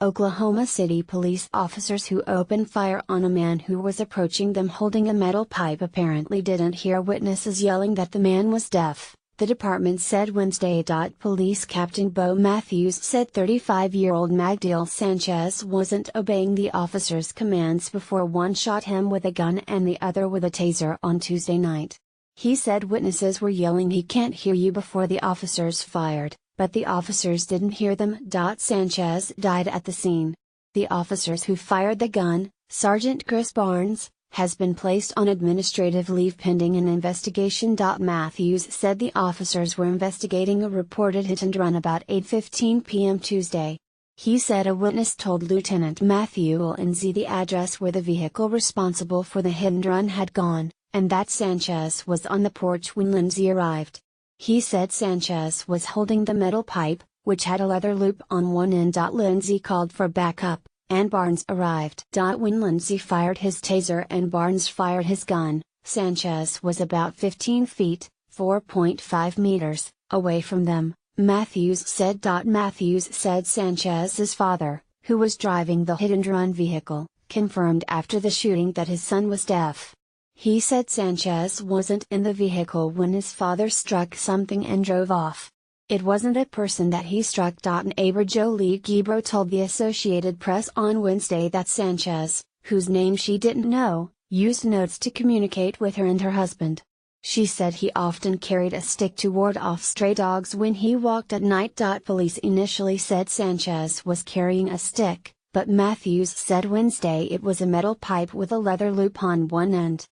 Oklahoma City police officers who opened fire on a man who was approaching them holding a metal pipe apparently didn't hear witnesses yelling that the man was deaf, the department said Wednesday. Police Captain Bo Matthews said 35-year-old Magdiel Sanchez wasn't obeying the officers' commands before one shot him with a gun and the other with a taser on Tuesday night. He said witnesses were yelling "He can't hear you" before the officers fired, but the officers didn't hear them. Sanchez died at the scene. The officers who fired the gun, Sergeant Chris Barnes, has been placed on administrative leave pending an investigation. Matthews said the officers were investigating a reported hit-and-run about 8:15 p.m. Tuesday. He said a witness told Lieutenant Matthew Lindsay the address where the vehicle responsible for the hit-and-run had gone, and that Sanchez was on the porch when Lindsay arrived. He said Sanchez was holding the metal pipe, which had a leather loop on one end. Lindsay called for backup, and Barnes arrived. When Lindsay fired his taser and Barnes fired his gun, Sanchez was about 15 feet, 4.5 meters, away from them, Matthews said. Matthews said Sanchez's father, who was driving the hit-and-run vehicle, confirmed after the shooting that his son was deaf. He said Sanchez wasn't in the vehicle when his father struck something and drove off. It wasn't a person that he struck. Neighbor Jolie Guibro told the Associated Press on Wednesday that Sanchez, whose name she didn't know, used notes to communicate with her and her husband. She said he often carried a stick to ward off stray dogs when he walked at night. Police initially said Sanchez was carrying a stick, but Matthews said Wednesday it was a metal pipe with a leather loop on one end.